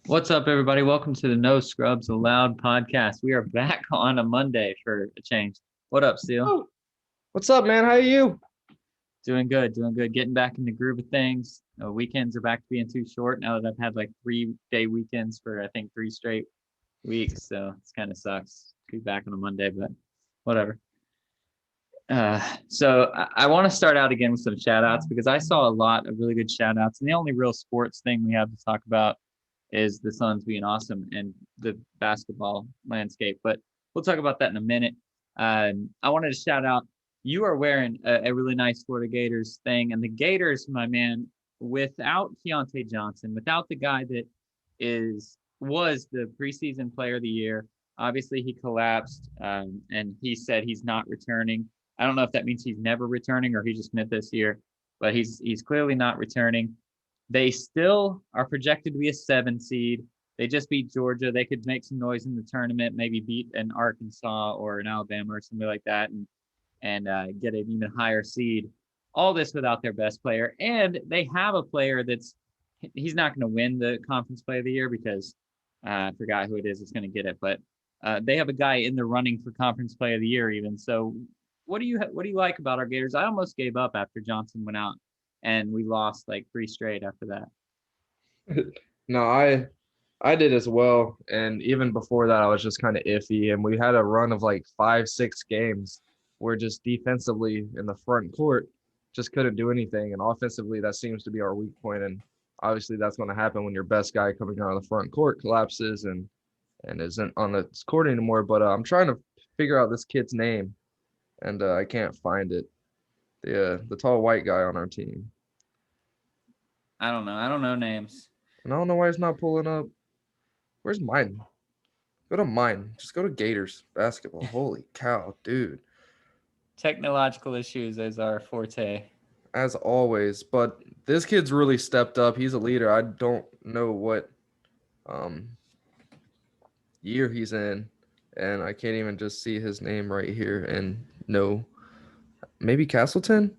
What's up, everybody? Welcome to the No Scrubs Allowed podcast. We are back on a Monday for a change. What up, Steele? Oh, what's up, man? How are you? Doing good, doing good. Getting back in the groove of things. Weekends are back to being too short now that I've had like 3-day weekends for I think 3 straight weeks. So it's kind of sucks to be back on a Monday, but whatever. So I want to start out again with some shout outs because I saw a lot of really good shout outs. And the only real sports thing we have to talk about is the Suns being awesome and the basketball landscape. But we'll talk about that in a minute. I wanted to shout out you are wearing a really nice Florida Gators thing, and the Gators, my man, without Keontae Johnson, without the guy that was the preseason player of the year. Obviously, he collapsed, and he said he's not returning. I don't know if that means he's never returning or he just meant this year, but he's clearly not returning. They still are projected to be a 7 seed. They just beat Georgia. They could make some noise in the tournament, maybe beat an Arkansas or an Alabama or something like that, and get an even higher seed. All this without their best player, and they have a player he's not going to win the conference play of the year because I forgot who it is that's going to get it, but they have a guy in the running for conference play of the year even. So what do you like about our Gators? I almost gave up after Johnson went out and we lost like 3 straight after that. No, I did as well. And even before that, I was just kind of iffy. And we had a run of like 5, 6 games where just defensively in the front court just couldn't do anything. And offensively, that seems to be our weak point. And obviously that's going to happen when your best guy coming out of the front court collapses and isn't on the court anymore. But I'm trying to figure out this kid's name and I can't find it. The tall white guy on our team. I don't know. I don't know names. And I don't know why it's not pulling up. Where's mine? Go to mine. Just go to Gators basketball. Holy cow, dude. Technological issues is our forte. As always. But this kid's really stepped up. He's a leader. I don't know what um year he's in. And I can't even just see his name right here and no. Maybe Castleton?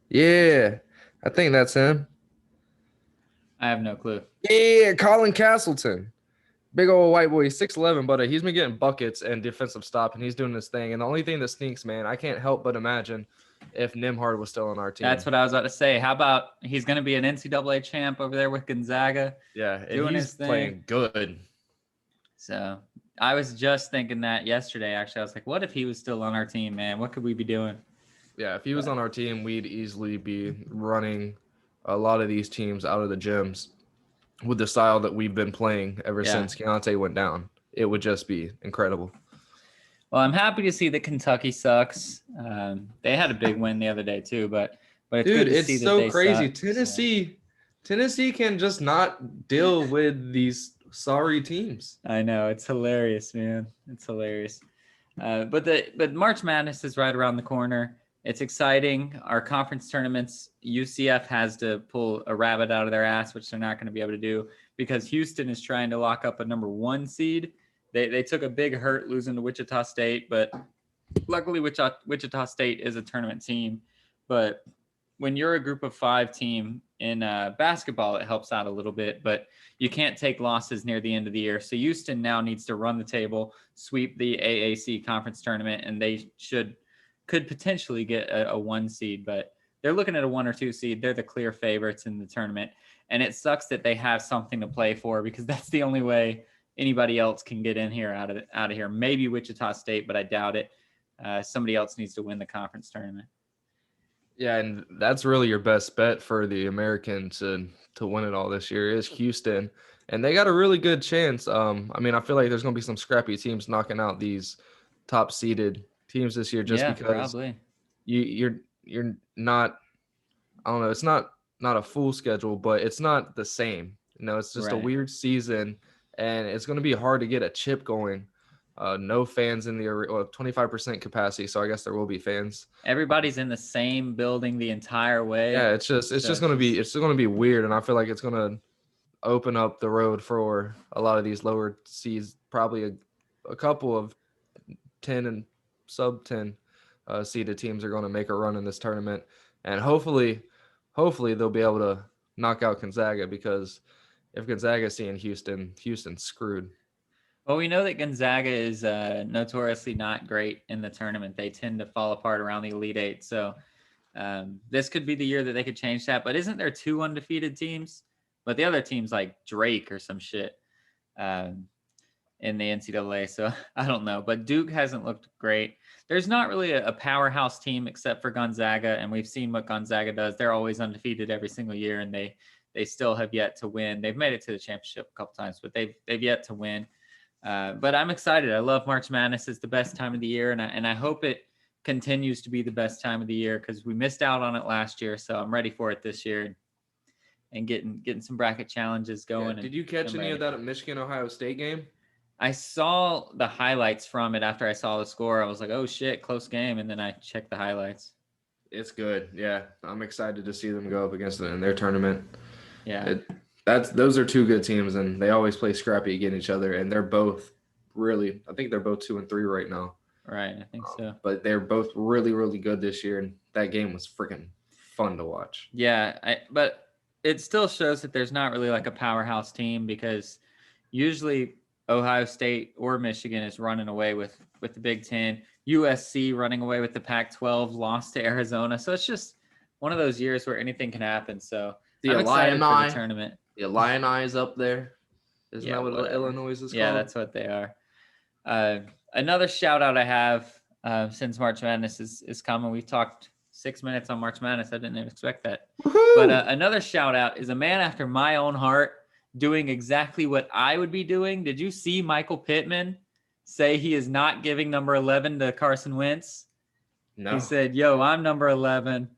Yeah. I think that's him. I have no clue. Yeah, Colin Castleton. Big old white boy. He's 6'11", but he's been getting buckets and defensive stop, and he's doing this thing. And the only thing that stinks, man, I can't help but imagine if Nimhard was still on our team. That's what I was about to say. How about he's going to be an NCAA champ over there with Gonzaga? Yeah, and doing he's his thing. playing good. So I was just thinking that yesterday, actually. I was like, what if he was still on our team, man? What could we be doing? Yeah, if he was on our team, we'd easily be running a lot of these teams out of the gyms with the style that we've been playing ever since Keontae went down. It would just be incredible. Well, I'm happy to see that Kentucky sucks. They had a big win the other day too, but it's dude, good to it's see so that crazy. Suck, Tennessee can just not deal with these sorry teams. I know, it's hilarious, man. It's hilarious. But March Madness is right around the corner. It's exciting. Our conference tournaments, UCF has to pull a rabbit out of their ass, which they're not going to be able to do because Houston is trying to lock up a number 1 seed. They took a big hurt losing to Wichita State, but luckily Wichita State is a tournament team. But when you're a group of 5 team in basketball, it helps out a little bit, but you can't take losses near the end of the year. So Houston now needs to run the table, sweep the AAC conference tournament, and they could potentially get a 1 seed, but they're looking at a 1 or 2 seed. They're the clear favorites in the tournament. And it sucks that they have something to play for because that's the only way anybody else can get in here out of here. Maybe Wichita State, but I doubt it. Somebody else needs to win the conference tournament. Yeah, and that's really your best bet for the Americans to win it all this year is Houston. And they got a really good chance. I mean, I feel like there's going to be some scrappy teams knocking out these top seeded teams this year just because probably. you're not, I don't know, it's not a full schedule, but it's not the same. It's just a weird season, and it's going to be hard to get a chip going. No fans in the 25% capacity, so I guess there will be fans. Everybody's in the same building the entire way. Yeah, it's just going to be weird, and I feel like it's going to open up the road for a lot of these lower seeds. Probably a couple of 10 and sub 10 seeded teams are going to make a run in this tournament, and hopefully they'll be able to knock out Gonzaga because if Gonzaga's seeing Houston, Houston's screwed. Well, we know that Gonzaga is notoriously not great in the tournament. They tend to fall apart around the Elite Eight. So this could be the year that they could change that. But isn't there 2 undefeated teams? But the other team's like Drake or some shit in the NCAA. So I don't know. But Duke hasn't looked great. There's not really a powerhouse team except for Gonzaga. And we've seen what Gonzaga does. They're always undefeated every single year. And they still have yet to win. They've made it to the championship a couple times, but they've yet to win. But I'm excited. I love March Madness. It's the best time of the year, and I hope it continues to be the best time of the year because we missed out on it last year. So I'm ready for it this year and getting some bracket challenges going. Yeah. Did you catch any of that Michigan-Ohio State game? I saw the highlights from it after I saw the score. I was like, oh shit, close game, and then I checked the highlights. It's good. Yeah, I'm excited to see them go up against it in their tournament. Yeah. Those are 2 good teams, and they always play scrappy against each other, and they're both really, I think they're both 2 and 3 right now. Right, I think so. But they're both really, really good this year, and that game was freaking fun to watch. Yeah, but it still shows that there's not really like a powerhouse team because usually Ohio State or Michigan is running away with the Big Ten. USC running away with the Pac-12, lost to Arizona. So it's just one of those years where anything can happen. So I'm excited for the tournament. The Illini is up there. Isn't that what Illinois is called? Yeah, that's what they are. Another shout out I have since March Madness is coming. We've talked 6 minutes on March Madness. I didn't expect that. Woo-hoo! But another shout out is a man after my own heart doing exactly what I would be doing. Did you see Michael Pittman say he is not giving number 11 to Carson Wentz? No. He said, yo, I'm number 11.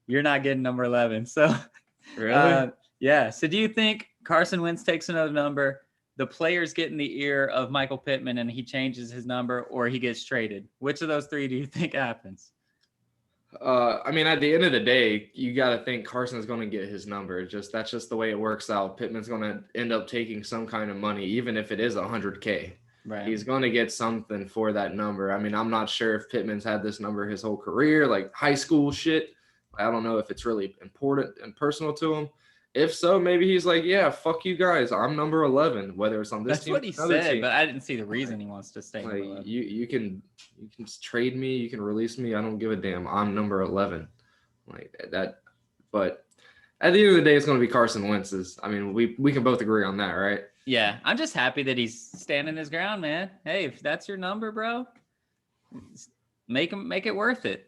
You're not getting number 11. So really? Yeah. So do you think Carson Wentz takes another number, the players get in the ear of Michael Pittman and he changes his number, or he gets traded? Which of those 3 do you think happens? I mean, at the end of the day, you got to think Carson's going to get his number. That's just the way it works out. Pittman's going to end up taking some kind of money, even if it is $100K. Right. He's going to get something for that number. I mean, I'm not sure if Pittman's had this number his whole career, like high school shit. I don't know if it's really important and personal to him. If so, maybe he's like, yeah, fuck you guys. I'm number 11, whether it's on this team. That's what he said, team. But I didn't see the reason he wants to stay. Like, you can trade me, you can release me. I don't give a damn. I'm number 11. Like that. But at the end of the day, it's going to be Carson Wentz's. I mean, we can both agree on that, right? Yeah. I'm just happy that he's standing his ground, man. Hey, if that's your number, bro, make it worth it.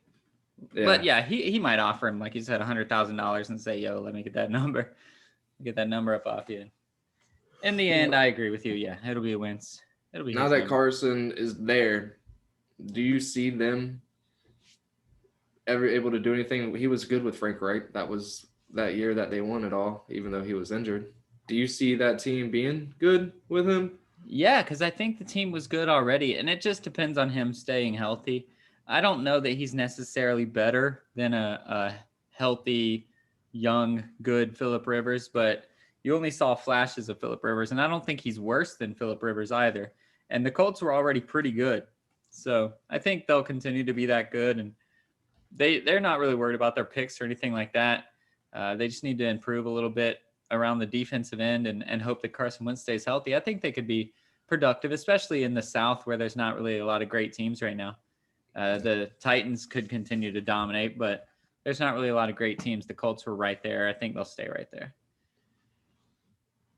Yeah. But yeah, he might offer him, like you said, $100,000 and say, yo, let me get that number up off you. In the end, I agree with you. Yeah, it'll be a Wentz. It'll be now that Carson is there. Do you see them ever able to do anything? He was good with Frank Reich. That was that year that they won it all, even though he was injured. Do you see that team being good with him? Yeah, because I think the team was good already, and it just depends on him staying healthy. I don't know that he's necessarily better than a healthy, young, good Phillip Rivers, but you only saw flashes of Phillip Rivers, and I don't think he's worse than Phillip Rivers either. And the Colts were already pretty good. So I think they'll continue to be that good, and they're not really worried about their picks or anything like that. They just need to improve a little bit around the defensive end and hope that Carson Wentz stays healthy. I think they could be productive, especially in the South where there's not really a lot of great teams right now. The Titans could continue to dominate, but there's not really a lot of great teams. The Colts were right there. I think they'll stay right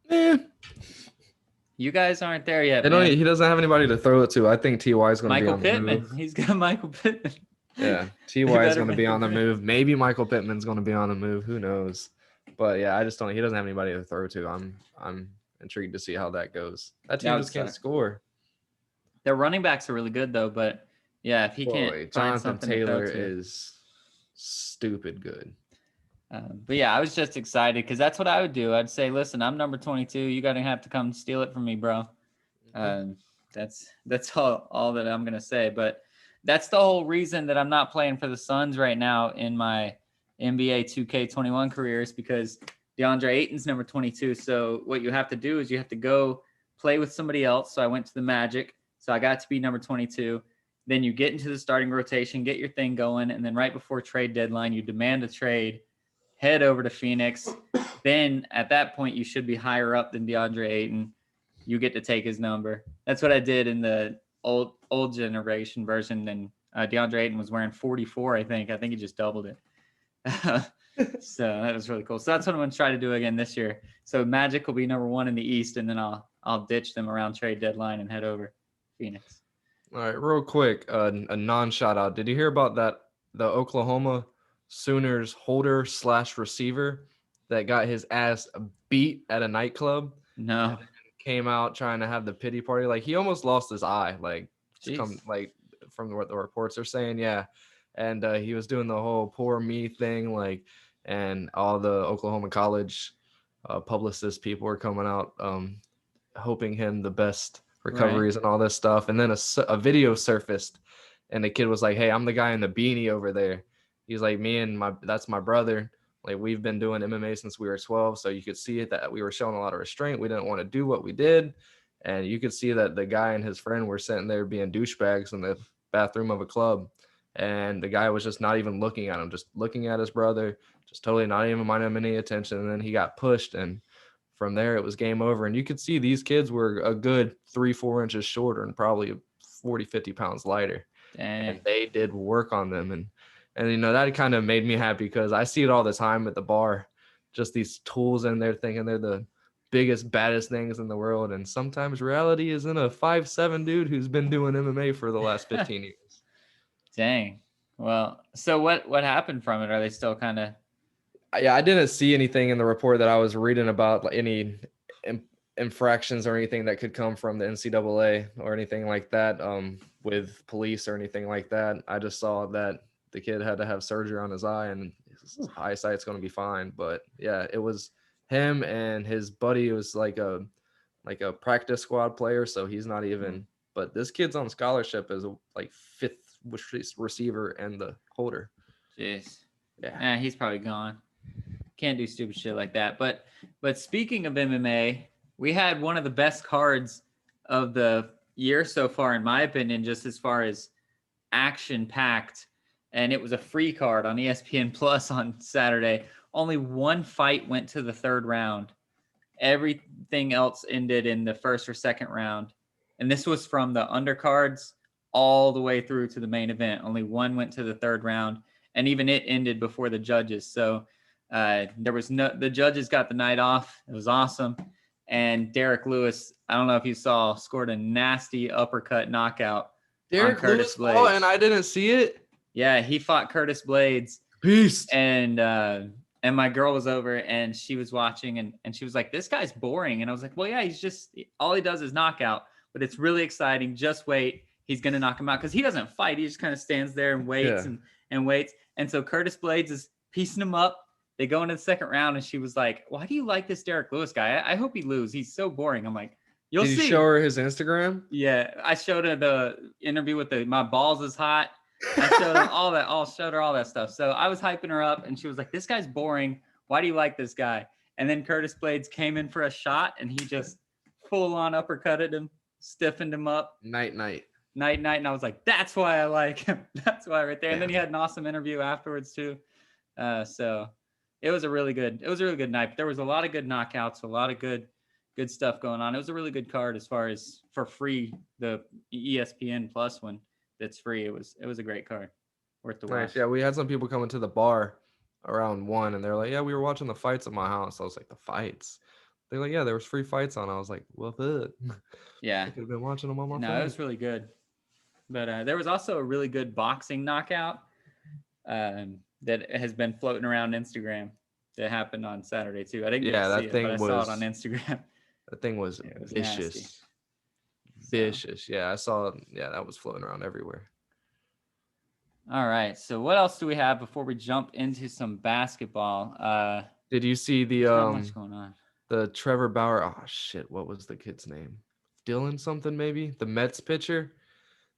there. You guys aren't there yet. He doesn't have anybody to throw it to. I think T.Y. is going to be on the move. He's got Michael Pittman. Yeah, T.Y. is going to be on the move. Maybe Michael Pittman's going to be on the move. Who knows? But yeah, I just don't. He doesn't have anybody to throw to. I'm intrigued to see how that goes. That team just can't score. Their running backs are really good though, but yeah, if he can't, Jonathan Taylor is stupid good. But yeah, I was just excited because that's what I would do. I'd say, listen, I'm number 22. You got to have to come steal it from me, bro. That's all that I'm gonna say. But that's the whole reason that I'm not playing for the Suns right now in my NBA 2K21 career is because DeAndre Ayton's number 22. So what you have to do is you have to go play with somebody else. So I went to the Magic. So I got to be number 22. Then you get into the starting rotation, get your thing going, and then right before trade deadline, you demand a trade, head over to Phoenix. Then at that point, you should be higher up than DeAndre Ayton. You get to take his number. That's what I did in the old generation version. And DeAndre Ayton was wearing 44, I think. I think he just doubled it. So that was really cool. So that's what I'm going to try to do again this year. So Magic will be number 1 in the East, and then I'll ditch them around trade deadline and head over Phoenix. All right, real quick, a non-shout out. Did you hear about that? The Oklahoma Sooners holder / receiver that got his ass beat at a nightclub. No. Came out trying to have the pity party. Like, he almost lost his eye. Like, from what the reports are saying, yeah. And he was doing the whole poor me thing, like, and all the Oklahoma College publicist people were coming out, hoping him the best recoveries and all this stuff. And then a video surfaced, and the kid was like, "Hey, I'm the guy in the beanie over there." He's like, that's my brother. Like, we've been doing MMA since we were 12, so you could see it that we were showing a lot of restraint. We didn't want to do what we did, and you could see that the guy and his friend were sitting there being douchebags in the bathroom of a club, and the guy was just not even looking at him, just looking at his brother, just totally not even minding him any attention. And then he got pushed, and from there it was game over. And you could see these kids were a good 3-4 inches shorter and probably 40-50 pounds lighter. Dang. And they did work on them. And you know, that kind of made me happy because I see it all the time at the bar, just these tools in there thinking they're the biggest, baddest things in the world. And sometimes reality is in a 5'7" dude who's been doing MMA for the last 15 years. Dang. Well, so what happened from it? Are they still kind of? Yeah, I didn't see anything in the report that I was reading about, like any infractions or anything that could come from the NCAA or anything like that, with police or anything like that. I just saw that the kid had to have surgery on his eye, and his eyesight's going to be fine. But yeah, it was him and his buddy was like a practice squad player, so he's not even. But this kid's on scholarship as a like 5th receiver and the holder. Jeez. Yeah. He's probably gone. Can't do stupid shit like that. But speaking of MMA, we had one of the best cards of the year so far, in my opinion, just as far as action packed. And it was a free card on ESPN Plus on Saturday. Only one fight went to the 3rd round. Everything else ended in the 1st or 2nd round. And this was from the undercards all the way through to the main event. Only one went to the 3rd round, and even it ended before the judges. So the judges got the night off. It was awesome. And Derek Lewis, I don't know if you saw, scored a nasty uppercut knockout. Derek Lewis, and I didn't see it. Yeah, he fought Curtis Blades. Beast. And my girl was over, and she was watching, and she was like, "This guy's boring." And I was like, "Well, yeah, he's just, all he does is knockout, but it's really exciting. Just wait. He's going to knock him out." Because he doesn't fight. He just kind of stands there and waits and waits. And so Curtis Blades is piecing him up. They go into the 2nd round, and she was like, "Why do you like this Derek Lewis guy? I hope he loses. He's so boring." I'm like, "You'll see." Did you show her his Instagram? Yeah, I showed her the interview with my balls is hot. I showed her all that stuff. So I was hyping her up, and she was like, "This guy's boring. Why do you like this guy?" And then Curtis Blades came in for a shot, and he just full on uppercutted him, stiffened him up. Night. And I was like, "That's why I like him." That's why right there. And then he had an awesome interview afterwards too. So it was a really good night. There was a lot of good knockouts, a lot of good stuff going on. It was a really good card as far as for free, the ESPN Plus one that's free. It was a great card, worth the watch. Nice. Yeah, we had some people coming to the bar around 1, and they're like, "Yeah, we were watching the fights at my house." I was like, "The fights?" They're like, "Yeah, there was free fights on." I was like, "Well, good." Yeah, I could have been watching them on my phone. No, it was really good. But there was also a really good boxing knockout that has been floating around Instagram that happened on Saturday too. I didn't get to see it, but I saw it on Instagram. That thing was vicious. Nasty. Vicious. Yeah, I saw it. Yeah, that was floating around everywhere. All right. So what else do we have before we jump into some basketball? Did you see what's going on? The Trevor Bauer? Oh shit, what was the kid's name? Dylan something maybe? The Mets pitcher.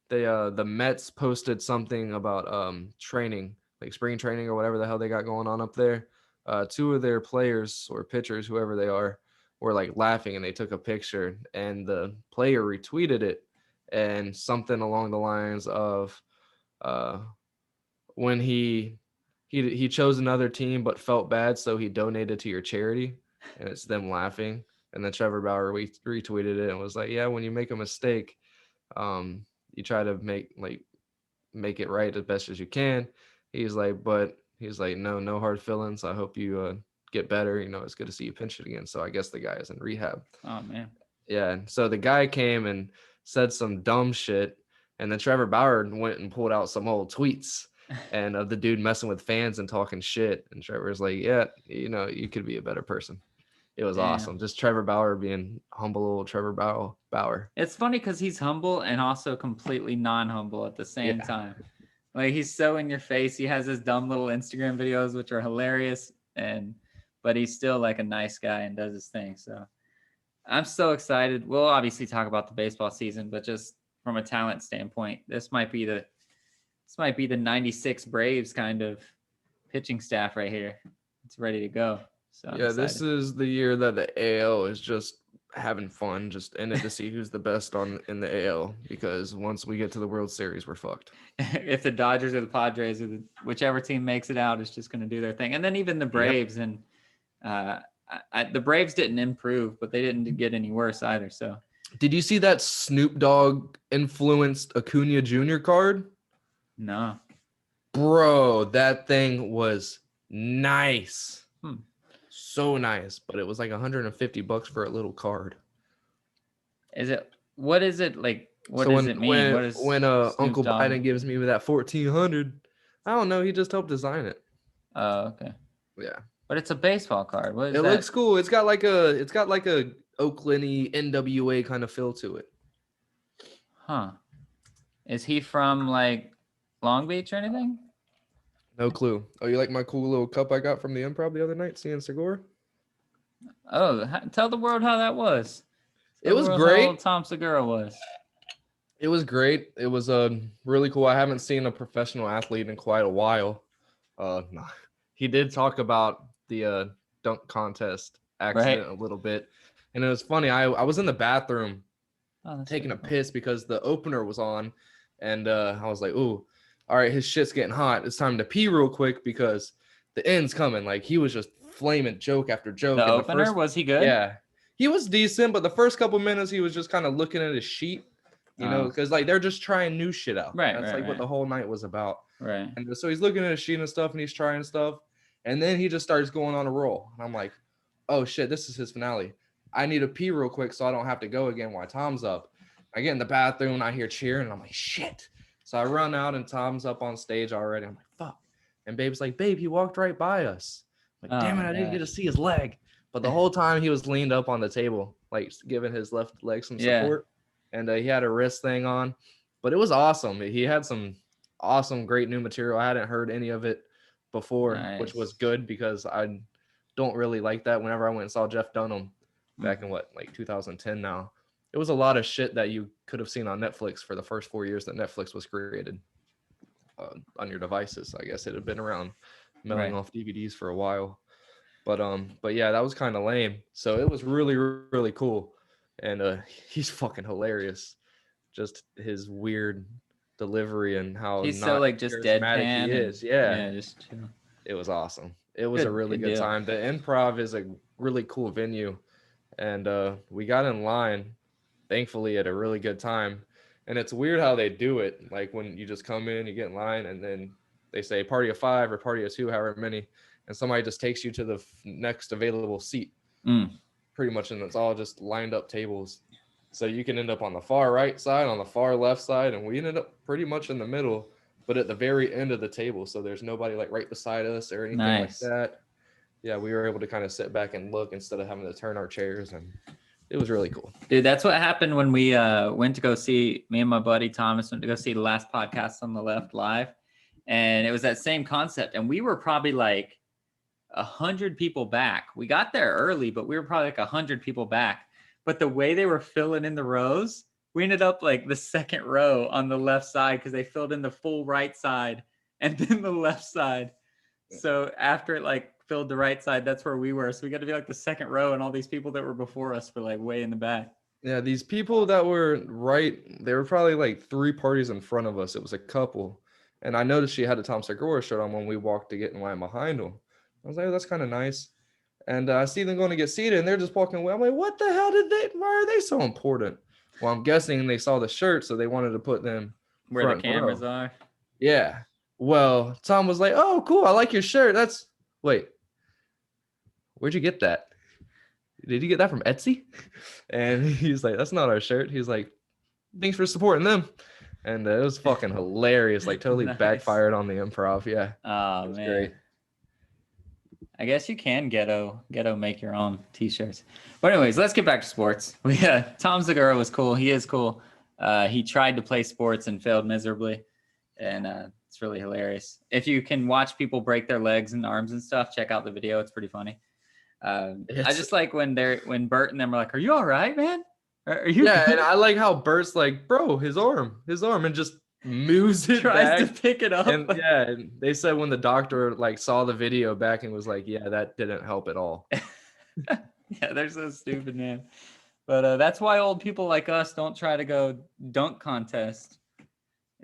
The Mets posted something about training, like spring training or whatever the hell they got going on up there. 2 of their players or pitchers, whoever they are, were like laughing, and they took a picture, and the player retweeted it, and something along the lines of when he he chose another team but felt bad, so he donated to your charity, and it's them laughing. And then Trevor Bauer retweeted it and was like, "Yeah, when you make a mistake, you try to make it right as best as you can." He's like, no hard feelings. I hope you get better. It's good to see you pinch it again. So I guess the guy is in rehab. Oh man. Yeah. And so the guy came and said some dumb shit, and then Trevor Bauer went and pulled out some old tweets and of the dude messing with fans and talking shit. And Trevor's like, yeah, you could be a better person. It was Damn. awesome. Just Trevor Bauer being humble old Trevor Bauer. It's funny because he's humble and also completely non-humble at the same time. Like he's so in your face. He has his dumb little Instagram videos, which are hilarious, but he's still like a nice guy and does his thing. So I'm so excited. We'll obviously talk about the baseball season, but just from a talent standpoint, this might be the 96 Braves kind of pitching staff right here. It's ready to go. So I'm this excited. is the year that the AL is just having fun, just in it to see who's the best in the AL, because once we get to the World Series, we're fucked. If the Dodgers or the Padres or whichever team makes it out is just going to do their thing. And then even the Braves and the Braves didn't improve, but they didn't get any worse either. So did you see that Snoop Dogg influenced Acuna Jr. card? No. Bro, that thing was nice. So nice, but it was like $150 for a little card. What is it like? What does it mean? When Uncle Biden gives me that 1,400, I don't know. He just helped design it. Oh, okay. Yeah, but it's a baseball card. What is it? That? Looks cool. It's got like a Oakland-y NWA kind of feel to it. Huh? Is he from like Long Beach or anything? No clue. Oh, you like my cool little cup I got from the Improv the other night, seeing Segura? Oh, tell the world how that was. It was great. How old Tom Segura was. It was great. It was really cool. I haven't seen a professional athlete in quite a while. No. He did talk about the dunk contest accident a little bit, and it was funny. I was in the bathroom taking a piss because the opener was on, and I was like, "Ooh, all right, his shit's getting hot. It's time to pee real quick because the end's coming." Like he was just flaming joke after joke. The opener, was he good? Yeah, he was decent, but the first couple minutes he was just kind of looking at his sheet, because like they're just trying new shit out. That's what the whole night was about. Right. And so he's looking at his sheet and stuff, and he's trying stuff, and then he just starts going on a roll, and I'm like, oh shit, this is his finale. I need to pee real quick so I don't have to go again while Tom's up. I get in the bathroom and I hear cheering, and I'm like, shit. So I run out and Tom's up on stage already. I'm like, fuck. And Babe's like, babe, he walked right by us. I'm like, damn it, I didn't get to see his leg. But the whole time he was leaned up on the table, like giving his left leg some support. And he had a wrist thing on. But it was awesome. He had some awesome, great new material. I hadn't heard any of it before, which was good because I don't really like that. Whenever I went and saw Jeff Dunham back in 2010 now, it was a lot of shit that you could have seen on Netflix for the first 4 years that Netflix was created on your devices. I guess it had been around mailing off DVDs for a while. But yeah, that was kind of lame. So it was really, really cool. And he's fucking hilarious. Just his weird delivery and how he's so like just deadpan he is. Yeah, just chill. It was awesome. It was a really good time. The Improv is a really cool venue, and we got in line, thankfully, at a really good time. And it's weird how they do it. Like when you just come in, you get in line, and then they say party of 5 or party of 2, however many, and somebody just takes you to the next available seat. Pretty much, and it's all just lined up tables. So you can end up on the far right side, on the far left side, and we ended up pretty much in the middle, but at the very end of the table. So there's nobody like right beside us or anything like that. Yeah, we were able to kind of sit back and look instead of having to turn our chairs, and it was really cool. Dude, that's what happened when we went to go see, me and my buddy Thomas went to go see the last podcast on the left live, and it was that same concept. And we were probably like 100 people back. We got there early, but we were probably like 100 people back. But the way they were filling in the rows, we ended up like the second row on the left side because they filled in the full right side and then the left side. So after it like filled the right side, that's where we were. So we got to be like the second row, and all these people that were before us were like way in the back. Yeah, these people that were right, they were probably like 3 parties in front of us. It was a couple. And I noticed she had a Tom Segura shirt on when we walked to get in line behind them. I was like, oh, that's kind of nice. And I see them going to get seated, and they're just walking away. I'm like, what the hell why are they so important? Well, I'm guessing they saw the shirt, so they wanted to put them Where the front cameras row. are. Yeah. Well, Tom was like, oh, cool. I like your shirt. Wait, where'd you get that? Did you get that from Etsy? And he's like, that's not our shirt. He's like, thanks for supporting them. And it was fucking hilarious. Like totally Nice. backfired on the improv. Yeah. Oh It was man. great. I guess you can ghetto make your own t-shirts. But anyways, let's get back to sports. Tom Segura was cool. He is cool. He tried to play sports and failed miserably. And it's really hilarious. If you can watch people break their legs and arms and stuff, check out the video. It's pretty funny. I just like when Bert and them are like, "Are you all right, man? Are you?" Yeah, good?" and I like how Bert's like, bro, his arm, and just moves it tries back. to pick it up. And yeah, and they said when the doctor like saw the video back and was like, yeah, that didn't help at all. Yeah, they're so stupid, man. But that's why old people like us don't try to go dunk contest.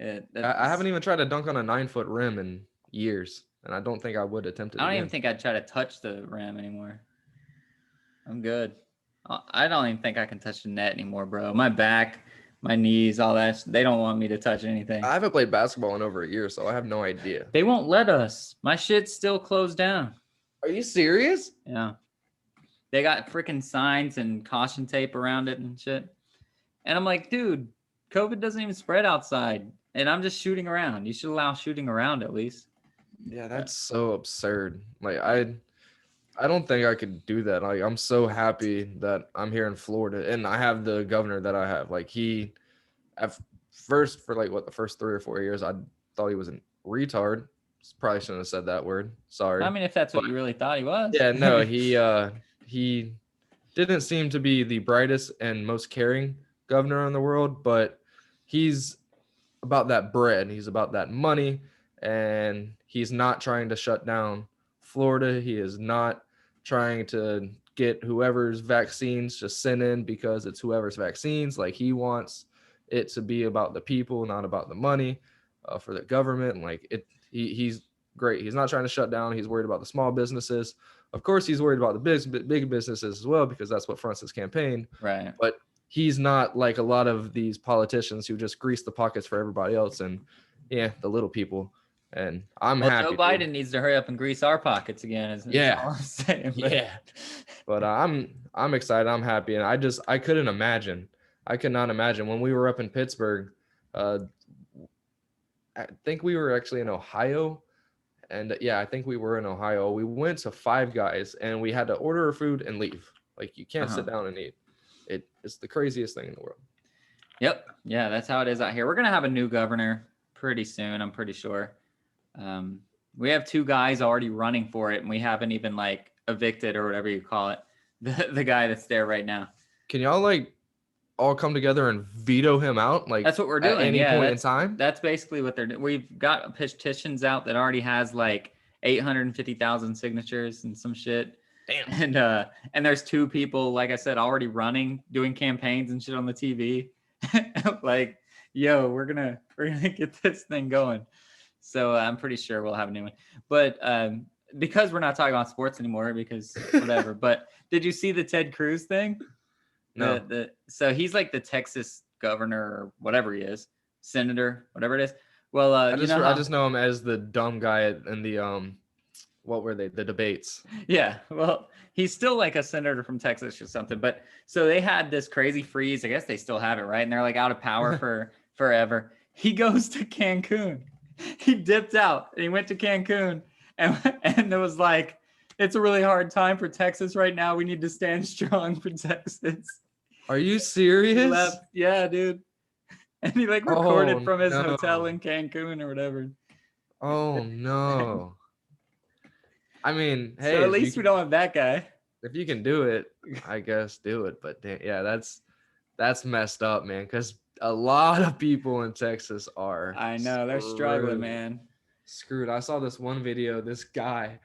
I haven't even tried to dunk on a 9-foot rim in years, and I don't think I would attempt it I don't again. even think I'd try to touch the rim anymore. I'm good. I don't even think I can touch the net anymore, bro. My back, my knees, all that. They don't want me to touch anything. I haven't played basketball in over a year, so I have no idea. They won't let us. My shit's still closed down. Are you serious? Yeah. They got freaking signs and caution tape around it and shit. And I'm like, dude, COVID doesn't even spread outside. And I'm just shooting around. You should allow shooting around at least. Yeah, that's so absurd. Like I don't think I could do that. Like I'm so happy that I'm here in Florida and I have the governor that I have. Like he at first for like the first 3 or 4 years, I thought he was a retard. Probably shouldn't have said that word. Sorry. I mean, if that's what you really thought he was. Yeah, no, he didn't seem to be the brightest and most caring governor in the world, but he's about that bread. He's about that money, and he's not trying to shut down Florida. He is not trying to get whoever's vaccines just sent in because it's whoever's vaccines. Like he wants it to be about the people, not about the money for the government. And like he's great. He's not trying to shut down. He's worried about the small businesses. Of course, he's worried about the big businesses as well because that's what fronts his campaign. Right. But he's not like a lot of these politicians who just grease the pockets for everybody else and the little people. And I'm happy. Joe Biden needs to hurry up and grease our pockets again. Yeah. All I'm saying, but. Yeah. But I'm excited. I'm happy. And I couldn't imagine. I could not imagine when we were up in Pittsburgh. I think we were actually in Ohio. And yeah, I think we were in Ohio. We went to Five Guys and we had to order our food and leave. Like you can't sit down and eat. It's the craziest thing in the world. Yep. Yeah, that's how it is out here. We're going to have a new governor pretty soon, I'm pretty sure. We have 2 guys already running for it, and we haven't even like evicted or whatever you call it. The guy that's there right now. Can y'all like all come together and veto him out? Like that's what we're doing. At any point in time? That's basically what they're doing. We've got petitions out that already has like 850,000 signatures and some shit. Damn. And there's 2 people, like I said, already running, doing campaigns and shit on the TV. Like, yo, we're gonna get this thing going. So I'm pretty sure we'll have a new one. But because we're not talking about sports anymore, because whatever. But did you see the Ted Cruz thing? No. So he's like the Texas governor or whatever he is, senator, whatever it is. Well, I just know him as the dumb guy in the what were they? The debates. Yeah. Well, he's still like a senator from Texas or something. But so they had this crazy freeze. I guess they still have it, right? And they're like out of power for forever. He goes to Cancun. He dipped out and he went to Cancun and it was like, it's a really hard time for Texas right now. We need to stand strong for Texas. Are you serious? Yeah, dude. And he like recorded from his hotel in Cancun or whatever. Oh no. I mean, hey, so at least we don't have that guy. If you can do it, I guess do it. But yeah, that's messed up, man. Because a lot of people in Texas are. I know they're struggling, man. Screwed. I saw this one video. This guy,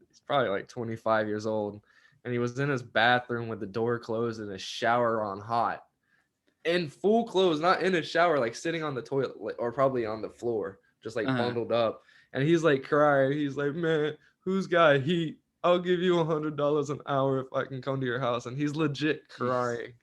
he's probably like 25 years old, and he was in his bathroom with the door closed and his shower on hot, in full clothes, not in his shower, like sitting on the toilet or probably on the floor just like Uh-huh. bundled up, and he's like crying. He's like, man, who's got heat? I'll give you $100 an hour if I can come to your house. And he's legit Jeez. crying.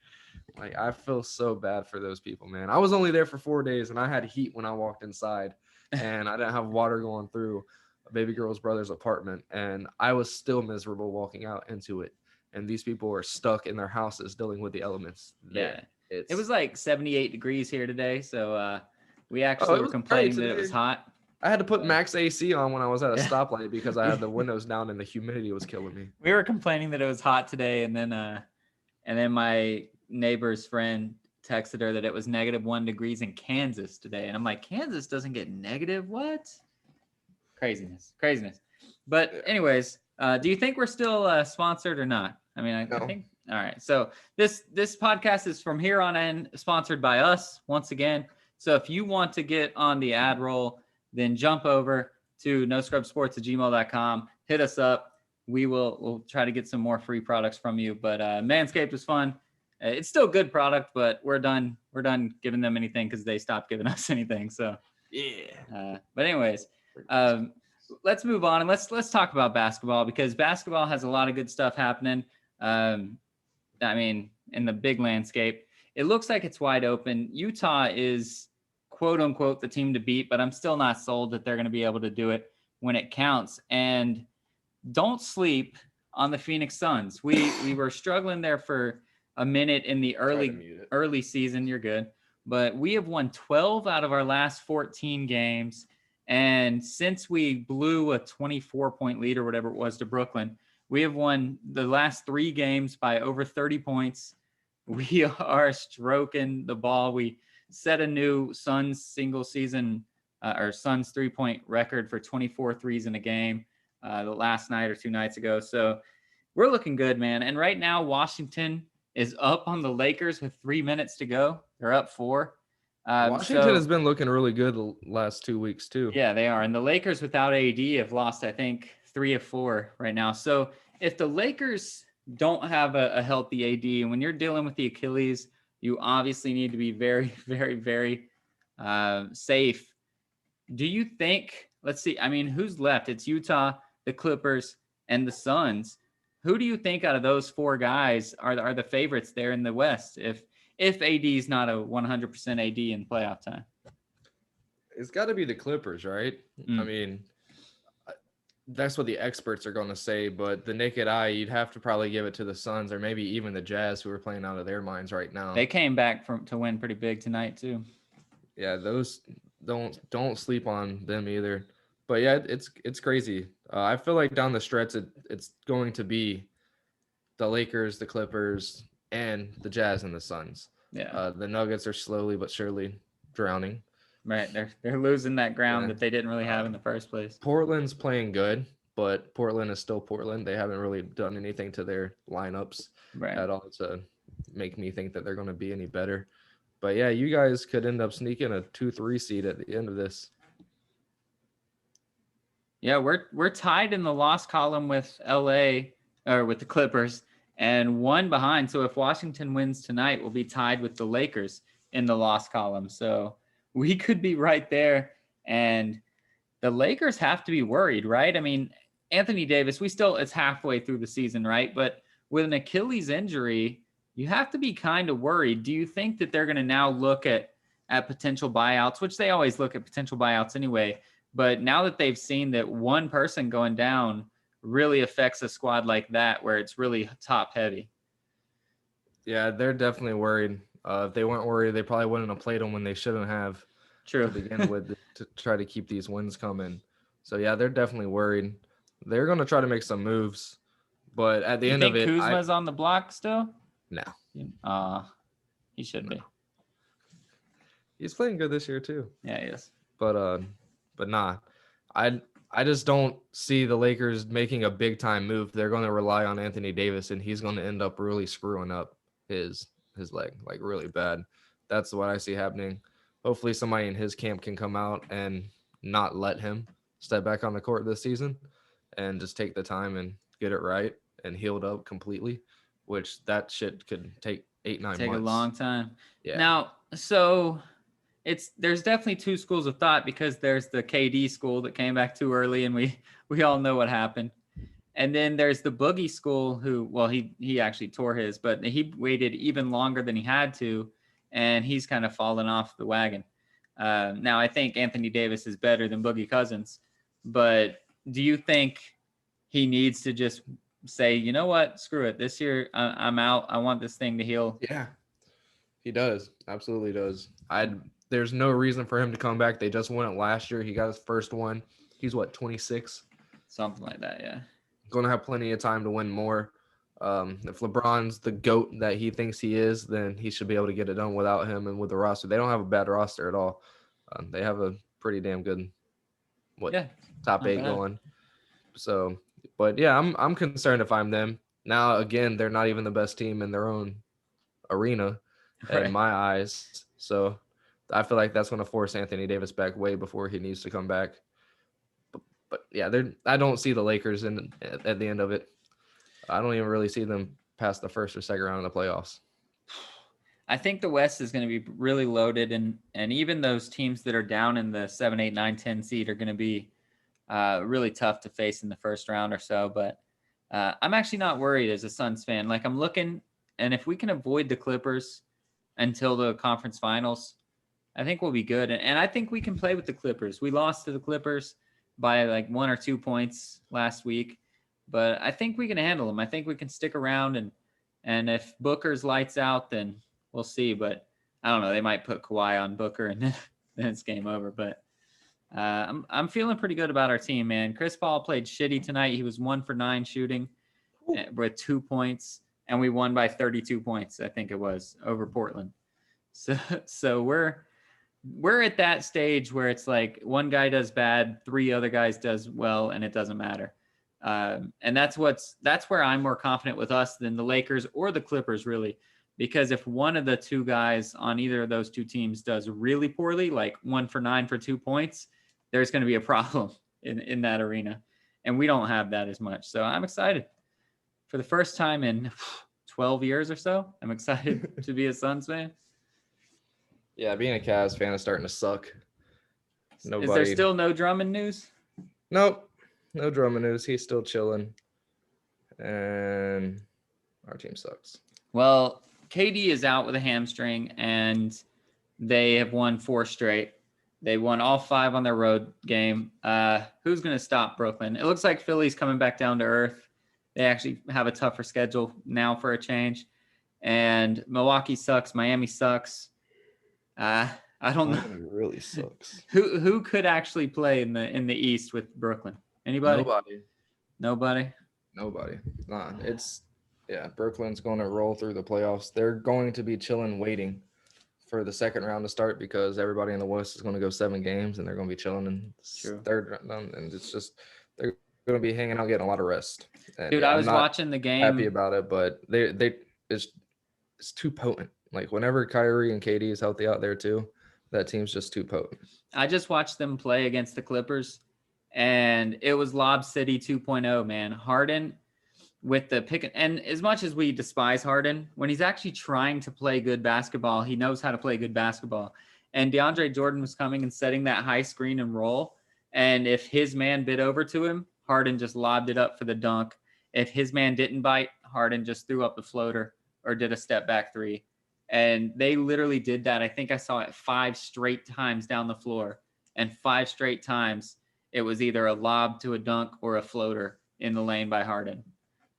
Like, I feel so bad for those people, man. I was only there for 4 days, and I had heat when I walked inside, and I didn't have water going through a baby girl's brother's apartment, and I was still miserable walking out into it. And these people are stuck in their houses dealing with the elements Yeah. there. It was It's like 78 degrees here today, so we oh, actually it were was great complaining that it was today. hot. I had to put But max AC on when I was at a yeah. stoplight because I had the windows down and the humidity was killing me. We were complaining that it was hot today, and then my neighbor's friend texted her that it was -1 degrees in Kansas today, and I'm like, Kansas doesn't get negative? What? Craziness. But Yeah. anyways, do you think we're still sponsored or not? I mean, I No. think. All right. So this podcast is from here on in sponsored by us once again. So if you want to get on the ad roll, then jump over to noscrubsports@gmail.com. Hit us up. We'll try to get some more free products from you. But Manscaped was fun. It's still good product, but we're done giving them anything because they stopped giving us anything. So Yeah. but anyways, let's move on and let's talk about basketball because basketball has a lot of good stuff happening. I mean, in the big landscape, it looks like it's wide open. Utah is quote unquote the team to beat, but I'm still not sold that they're going to be able to do it when it counts. And don't sleep on the Phoenix Suns. We were struggling there for a minute in the early season. You're good. But we have won 12 out of our last 14 games. And since we blew a 24-point lead or whatever it was to Brooklyn, we have won the last 3 games by over 30 points. We are stroking the ball. We set a new Suns single season or Suns 3-point record for 24 threes in a game the last night or 2 nights ago. So we're looking good, man. And right now, Washington is up on the Lakers with 3 minutes to go. They're up 4. Washington has been looking really good the last 2 weeks too. Yeah, they are. And the Lakers without AD have lost, I think, 3 of 4 right now. So if the Lakers don't have a healthy AD, and when you're dealing with the Achilles, you obviously need to be very, very, very safe. Do you think, let's see, I mean, who's left? It's Utah, the Clippers, and the Suns. Who do you think out of those 4 guys are the favorites there in the West if AD is not a 100% AD in playoff time? It's got to be the Clippers, right? I mean, that's what the experts are going to say, but the naked eye, you'd have to probably give it to the Suns or maybe even the Jazz, who are playing out of their minds right now. They came back to win pretty big tonight too. Yeah, those don't sleep on them either. But yeah, it's crazy. I feel like down the stretch, it's going to be the Lakers, the Clippers, and the Jazz and the Suns. Yeah. The Nuggets are slowly but surely drowning. Right. They're losing that ground that they didn't really have in the first place. Portland's playing good, but Portland is still Portland. They haven't really done anything to their lineups at all to make me think that they're going to be any better. But yeah, you guys could end up sneaking a 2-3 seed at the end of this. Yeah, we're tied in the loss column with LA or with the Clippers and 1 behind. So if Washington wins tonight, we'll be tied with the Lakers in the loss column. So we could be right there. And the Lakers have to be worried, right? I mean, Anthony Davis, it's halfway through the season, right? But with an Achilles injury, you have to be kind of worried. Do you think that they're going to now look at potential buyouts, which they always look at potential buyouts anyway? But now that they've seen that one person going down really affects a squad like that, where it's really top heavy. Yeah, they're definitely worried. If they weren't worried, they probably wouldn't have played them when they shouldn't have. True. To begin with, to try to keep these wins coming. So yeah, they're definitely worried. They're going to try to make some moves, but at the end of it, Kuzma's on the block still? No. He should be. He's playing good this year too. Yeah, he is. But nah. I just don't see the Lakers making a big time move. They're going to rely on Anthony Davis, and he's going to end up really screwing up his leg, like really bad. That's what I see happening. Hopefully somebody in his camp can come out and not let him step back on the court this season and just take the time and get it right and healed up completely, which that shit could take 8-9 months. Take a long time. Yeah. Now, so there's definitely two schools of thought, because there's the KD school that came back too early, and we all know what happened. And then there's the Boogie school who, well, he actually tore his, but he waited even longer than he had to, and he's kind of fallen off the wagon. Now, I think Anthony Davis is better than Boogie Cousins, but do you think he needs to just say, you know what, screw it, this year I'm out. I want this thing to heal? Yeah, he does. Absolutely does. There's no reason for him to come back. They just won it last year. He got his first one. He's what, 26? Something like that, yeah. Going to have plenty of time to win more. If LeBron's the GOAT that he thinks he is, then he should be able to get it done without him and with the roster. They don't have a bad roster at all. They have a pretty damn good top 8 going. So, but yeah, I'm concerned if I'm them. Now, again, they're not even the best team in their own arena in my eyes. So I feel like that's going to force Anthony Davis back way before he needs to come back. But yeah, I don't see the Lakers at the end of it. I don't even really see them past the first or second round of the playoffs. I think the West is going to be really loaded, and even those teams that are down in the 7, 8, 9, 10 seed are going to be really tough to face in the first round or so. But I'm actually not worried as a Suns fan. Like, I'm looking, and if we can avoid the Clippers until the conference finals, I think we'll be good. And I think we can play with the Clippers. We lost to the Clippers by like 1 or 2 points last week, but I think we can handle them. I think we can stick around, and if Booker's lights out, then we'll see. But I don't know. They might put Kawhi on Booker, and then it's game over. But I'm feeling pretty good about our team, man. Chris Paul played shitty tonight. He was 1 for 9 shooting with 2 points, and we won by 32 points, I think it was, over Portland. So we're at that stage where it's like one guy does bad, 3 other guys does well, and it doesn't matter. And that's where I'm more confident with us than the Lakers or the Clippers, really, because if one of the 2 guys on either of those 2 teams does really poorly, like 1 for 9 for 2 points, there's going to be a problem in that arena, and we don't have that as much. So I'm excited for the first time in 12 years or so. I'm excited to be a Suns fan. Yeah, being a Cavs fan is starting to suck. Is there still no Drummond news? Nope. No Drummond news. He's still chilling. And our team sucks. Well, KD is out with a hamstring, and they have won 4 straight. They won all 5 on their road game. Who's going to stop Brooklyn? It looks like Philly's coming back down to earth. They actually have a tougher schedule now for a change. And Milwaukee sucks. Miami sucks. I don't know. It really sucks. Who could actually play in the East with Brooklyn? Anybody? Nobody. Nah, Brooklyn's going to roll through the playoffs. They're going to be chilling, waiting for the second round to start, because everybody in the West is going to go 7 games, and they're going to be chilling in third round, and it's just they're going to be hanging out, getting a lot of rest. And dude, I was watching the game. Happy about it, but it's too potent. Like, whenever Kyrie and KD is healthy out there too, that team's just too potent. I just watched them play against the Clippers, and it was Lob City 2.0, man. Harden with the pick, and as much as we despise Harden, when he's actually trying to play good basketball, he knows how to play good basketball. And DeAndre Jordan was coming and setting that high screen and roll, and if his man bit over to him, Harden just lobbed it up for the dunk. If his man didn't bite, Harden just threw up the floater or did a step back 3. And they literally did that. I think I saw it 5 straight times down the floor, and 5 straight times it was either a lob to a dunk or a floater in the lane by Harden.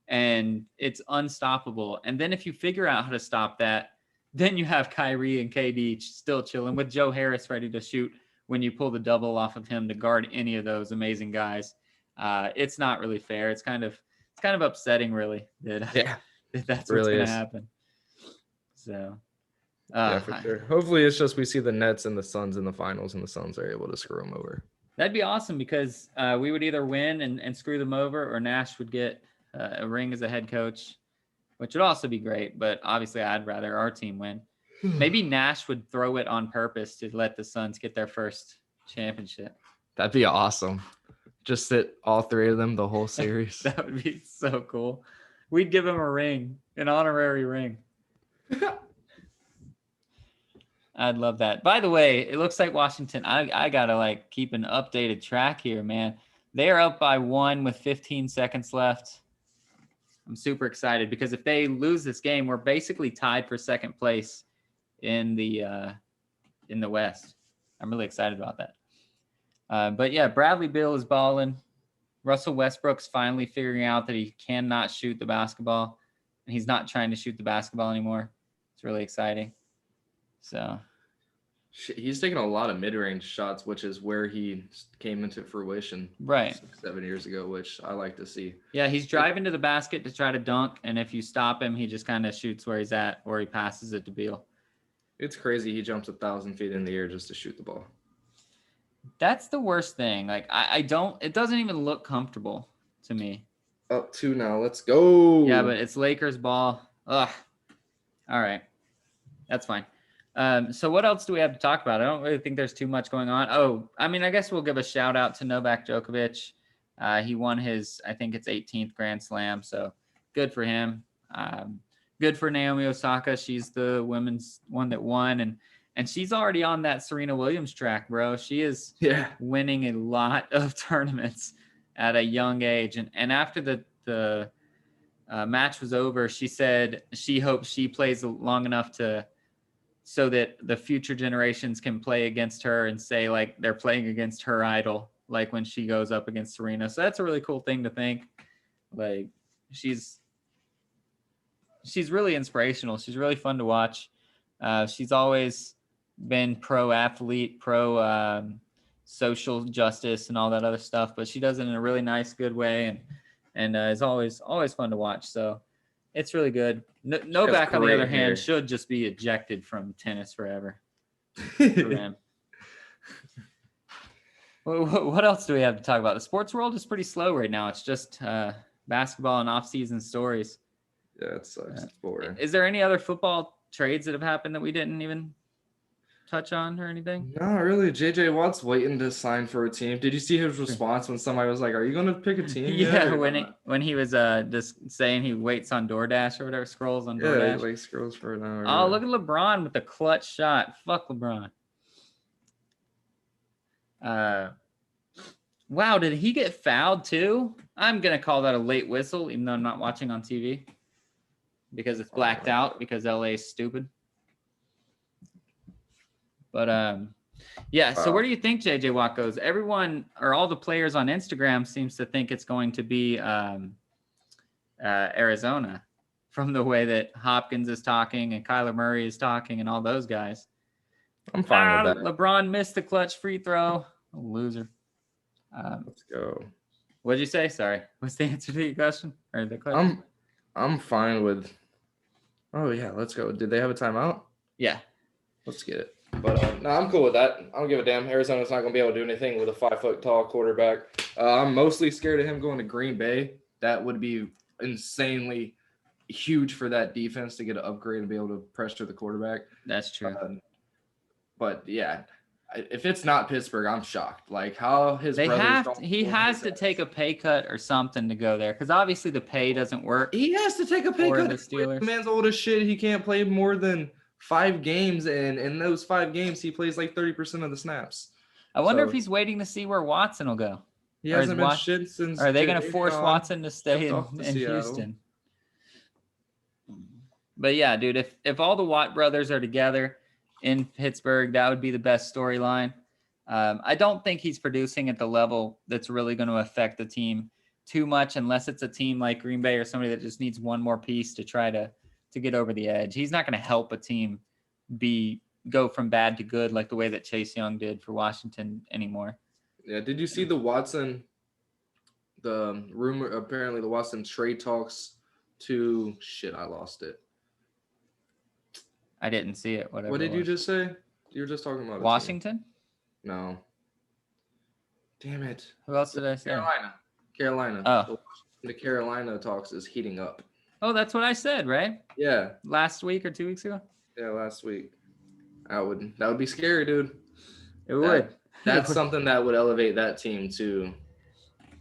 And it's unstoppable. And then if you figure out how to stop that, then you have Kyrie and KD still chilling with Joe Harris ready to shoot when you pull the double off of him to guard any of those amazing guys. It's not really fair. It's kind of upsetting, really, that that's really what's going to happen. So, yeah, for sure. Hopefully it's just we see the Nets and the Suns in the finals, and the Suns are able to screw them over. That'd be awesome, because we would either win and screw them over, or Nash would get a ring as a head coach, which would also be great. But obviously I'd rather our team win. Maybe Nash would throw it on purpose to let the Suns get their first championship. That'd be awesome. Just sit all 3 of them the whole series. That would be so cool. We'd give him a ring, an honorary ring. I'd love that. By the way, it looks like Washington. I gotta like keep an updated track here, man. They are up by 1 with 15 seconds left. I'm super excited because if they lose this game, we're basically tied for second place in the West. I'm really excited about that. But yeah, Bradley Beal is balling. Russell Westbrook's finally figuring out that he cannot shoot the basketball, and he's not trying to shoot the basketball anymore. It's really exciting. So He's taking a lot of mid-range shots, which is where he came into fruition right. 7 years ago, which I like to see. Yeah, he's driving to the basket to try to dunk, and if you stop him, he just kind of shoots where he's at, or he passes it to Beal. It's crazy. He jumps 1,000 feet in the air just to shoot the ball. That's the worst thing. Like I don't. It doesn't even look comfortable to me. Up 2 now. Let's go. Yeah, but it's Lakers ball. Ugh. All right, that's fine. So what else do we have to talk about? I don't really think there's too much going on. Oh, I mean, I guess we'll give a shout out to Novak Djokovic. He won his, I think it's 18th Grand Slam. So good for him. Good for Naomi Osaka. She's the women's one that won. And she's already on that Serena Williams track, bro. She is winning a lot of tournaments at a young age. And after the match was over, she said she hopes she plays long enough so that the future generations can play against her and say like they're playing against her idol, like when she goes up against Serena. So that's a really cool thing to think. Like she's really inspirational. She's really fun to watch. She's always been pro athlete, pro social justice and all that other stuff, but she does it in a really nice, good way. And is always fun to watch. So it's really good. Novak, on the other hand, should just be ejected from tennis forever. What else do we have to talk about? The sports world is pretty slow right now. It's just basketball and off-season stories. Yeah, it sucks. It's boring. Is there any other football trades that have happened that we didn't even touch on or anything? No, really. JJ Watt's waiting to sign for a team. Did you see his response when somebody was like, "Are you going to pick a team?" Yeah, when he was just saying he waits on DoorDash or whatever, scrolls on DoorDash. Yeah, like scrolls for an hour. Oh, look at LeBron with the clutch shot. Fuck LeBron. Wow, did he get fouled too? I'm gonna call that a late whistle, even though I'm not watching on TV because it's blacked out because LA is stupid. But yeah. So where do you think JJ Watt goes? Everyone or all the players on Instagram seems to think it's going to be Arizona, from the way that Hopkins is talking and Kyler Murray is talking and all those guys. I'm fine with that. LeBron missed the clutch free throw. Loser. Let's go. What'd you say? Sorry. What's the answer to your question? Or the question? I'm fine with. Oh yeah, let's go. Did they have a timeout? Yeah. Let's get it. But no, I'm cool with that. I don't give a damn. Arizona's not going to be able to do anything with a 5-foot tall quarterback. I'm mostly scared of him going to Green Bay. That would be insanely huge for that defense to get an upgrade and be able to pressure the quarterback. That's true. But yeah, if it's not Pittsburgh, I'm shocked. Like how he has to take a pay cut or something to go there because obviously the pay doesn't work. He has to take a pay cut. The Steelers. The man's old as shit. He can't play more than 5 games, and in those 5 games, he plays like 30% of the snaps. I wonder if he's waiting to see where Watson will go. He hasn't been shit since. Are they going to force Watson to stay in Houston? But yeah, dude, if all the Watt brothers are together in Pittsburgh, that would be the best storyline. I don't think he's producing at the level that's really going to affect the team too much, unless it's a team like Green Bay or somebody that just needs one more piece to try to get over the edge. He's not going to help a team go from bad to good like the way that Chase Young did for Washington anymore. Yeah. Did you see the rumor, apparently the Watson trade talks to I lost it. I didn't see it. What did you just say? You were just talking about Washington? No. Damn it. Who else did I say? Carolina. Oh. The Carolina talks is heating up. Oh, that's what I said, right? Yeah. Last week or 2 weeks ago? Yeah, last week. That would be scary, dude. It would. That's something that would elevate that team to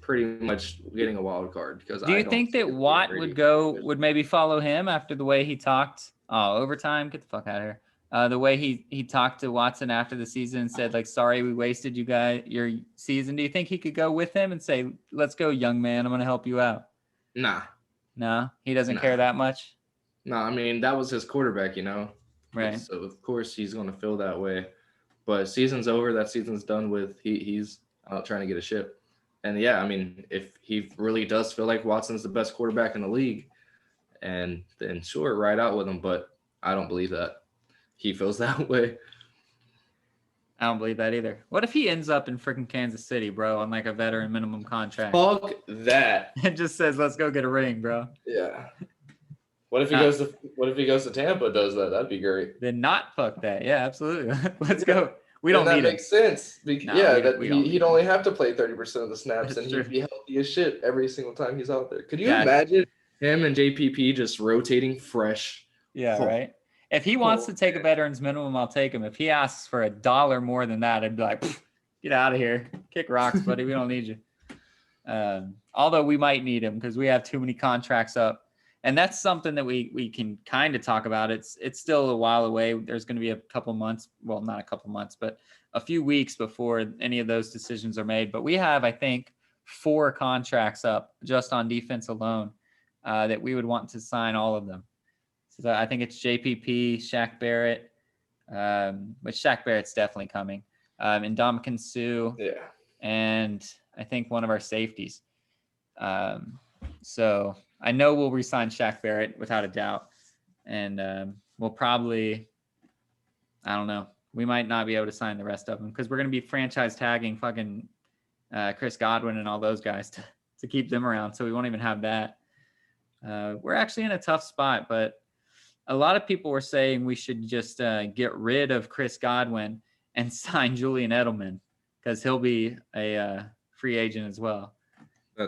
pretty much getting a wild card. Because do you think that Watt would maybe follow him after the way he talked? Oh, overtime? Get the fuck out of here. The way he talked to Watson after the season and said, like, sorry, we wasted you guys your season. Do you think he could go with him and say, let's go, young man, I'm going to help you out? Nah, No, he doesn't nah, care that much. nah. I mean, that was his quarterback, you know. Right. So of course he's going to feel that way. But season's over. That season's done with. He's out trying to get a ship. And yeah, I mean, if he really does feel like Watson's the best quarterback in the league, and then sure, ride out with him. But I don't believe that he feels that way. I don't believe that either. What if he ends up in freaking Kansas City, bro, on like a veteran minimum contract? Fuck that. It just says, let's go get a ring, bro. Yeah. What if he goes to Tampa? Does that? That'd be great. Then not fuck that. Yeah, absolutely. Let's go. We don't that need him. makes sense. No, He'd only have to play 30% of the snaps, That's and true. he'd be healthy as shit every single time he's out there. Could you Yeah. imagine him and JPP just rotating fresh? Yeah, Oh. right. If he wants to take a veteran's minimum, I'll take him. If he asks for $1 more than that, I'd be like, get out of here. Kick rocks, buddy. We don't need you. Although we might need him because we have too many contracts up. And that's something that we can kind of talk about. It's still a while away. There's going to be a couple months. Well, not a couple months, but a few weeks before any of those decisions are made. But we have, I think, 4 contracts up just on defense alone that we would want to sign all of them. So I think it's JPP, Shaq Barrett, which Shaq Barrett's definitely coming, and Ndamukong Suh, Yeah. and I think one of our safeties. So I know we'll re-sign Shaq Barrett without a doubt, and we'll probably, I don't know, we might not be able to sign the rest of them because we're going to be franchise tagging fucking Chris Godwin and all those guys to keep them around, so we won't even have that. We're actually in a tough spot, but a lot of people were saying we should just get rid of Chris Godwin and sign Julian Edelman because he'll be a free agent as well.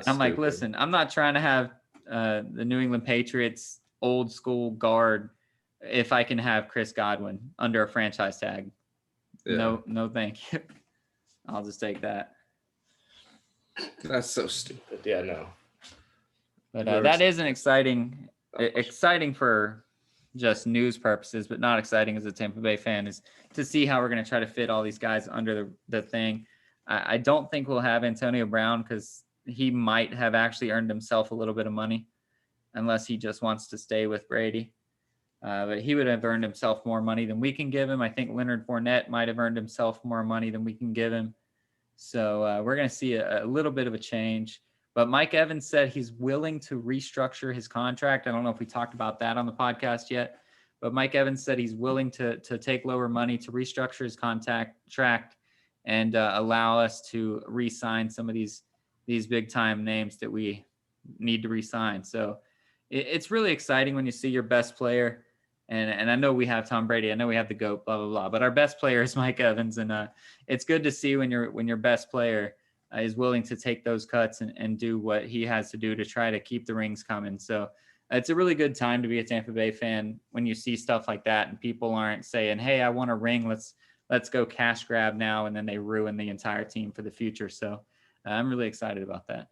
I'm like, listen, I'm not trying to have the New England Patriots old school guard if I can have Chris Godwin under a franchise tag. Yeah. No, thank you. I'll just take that. That's so stupid. Yeah, no. But that is an exciting for just news purposes, but not exciting as a Tampa Bay fan, is to see how we're going to try to fit all these guys under the thing. I don't think we'll have Antonio Brown because he might have actually earned himself a little bit of money unless he just wants to stay with Brady. But he would have earned himself more money than we can give him. I think Leonard Fournette might have earned himself more money than we can give him. So we're going to see a little bit of a change. But Mike Evans said he's willing to restructure his contract. I don't know if we talked about that on the podcast yet, but Mike Evans said he's willing to take lower money to restructure his contract and allow us to re-sign some of these big time names that we need to re-sign. So it's really exciting when you see your best player. And I know we have Tom Brady. I know we have the GOAT, blah, blah, blah. But our best player is Mike Evans. And it's good to see when your best player is willing to take those cuts and do what he has to do to try to keep the rings coming. So it's a really good time to be a Tampa Bay fan when you see stuff like that and people aren't saying, hey, I want a ring. Let's go cash grab now. And then they ruin the entire team for the future. So I'm really excited about that.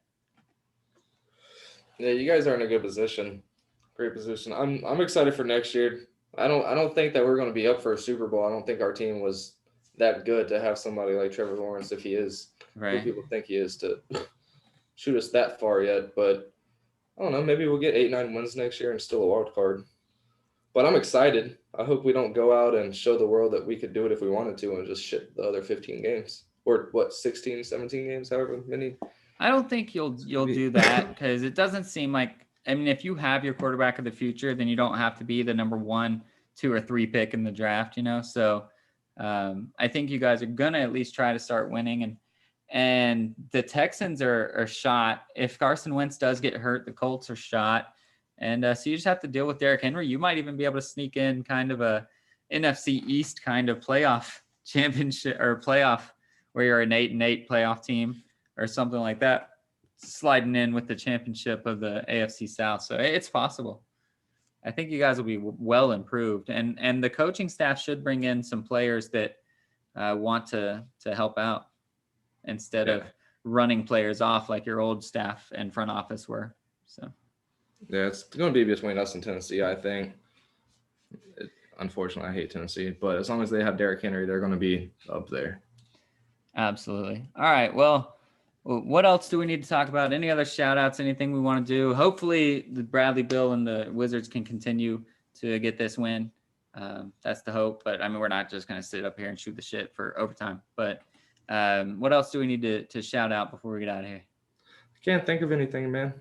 Yeah, you guys are in a good position. Great position. I'm excited for next year. I don't think that we're going to be up for a Super Bowl. I don't think our team was that good to have somebody like Trevor Lawrence, if he is Right. who people think he is, to shoot us that far yet. But I don't know. Maybe we'll get 8-9 wins next year and still a wild card. But I'm excited. I hope we don't go out and show the world that we could do it if we wanted to and just shit the other 15 games. Or what, 16, 17 games, however many. I don't think you'll do that because it doesn't seem like, I mean, if you have your quarterback of the future, then you don't have to be the number 1, 2, or 3 pick in the draft, you know? So I think you guys are going to at least try to start winning. And the Texans are shot. If Carson Wentz does get hurt, the Colts are shot. And so you just have to deal with Derrick Henry. You might even be able to sneak in kind of a NFC East kind of playoff championship or playoff where you're an 8-8 playoff team or something like that, sliding in with the championship of the AFC South. So it's possible. I think you guys will be well improved. And the coaching staff should bring in some players that want to help out instead of running players off like your old staff and front office were. So. Yeah, it's going to be between us and Tennessee, I think. unfortunately, I hate Tennessee. But as long as they have Derrick Henry, they're going to be up there. Absolutely. All right. Well, what else do we need to talk about? Any other shout outs, anything we want to do? Hopefully the Bradley Bill and the Wizards can continue to get this win. That's the hope. But I mean, we're not just going to sit up here and shoot the shit for overtime. But what else do we need to shout out before we get out of here? I can't think of anything, man.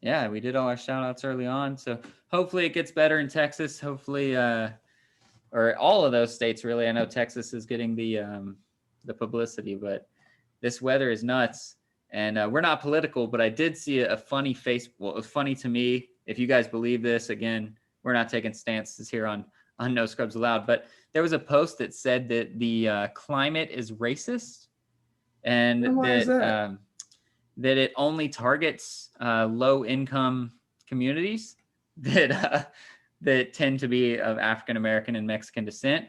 Yeah, we did all our shout outs early on. So hopefully it gets better in Texas. Hopefully, or all of those states, really. I know Texas is getting the publicity, but this weather is nuts. And we're not political, but I did see a funny well, it was funny to me. If you guys believe this, again, we're not taking stances here on No Scrubs Allowed, but there was a post that said that the climate is racist and that it only targets low income communities that tend to be of African American and Mexican descent.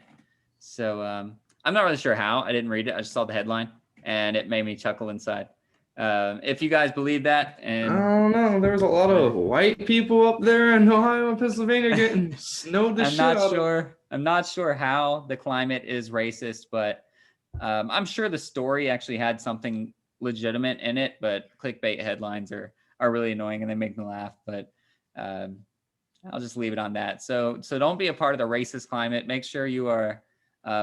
So I'm not really sure how. I didn't read it. I just saw the headline and it made me chuckle inside. If you guys believe that, and I don't know, there was a lot of white people up there in Ohio and Pennsylvania getting snowed the shit out of. I'm not sure how the climate is racist, but I'm sure the story actually had something legitimate in it. But clickbait headlines are really annoying and they make me laugh. But I'll just leave it on that. So don't be a part of the racist climate. Make sure you are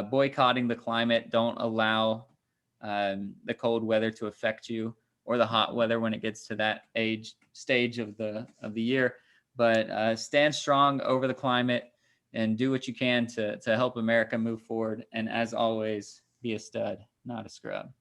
boycotting the climate. Don't allow the cold weather to affect you, or the hot weather when it gets to that stage of the year. But stand strong over the climate and do what you can to help America move forward. And as always, be a stud, not a scrub.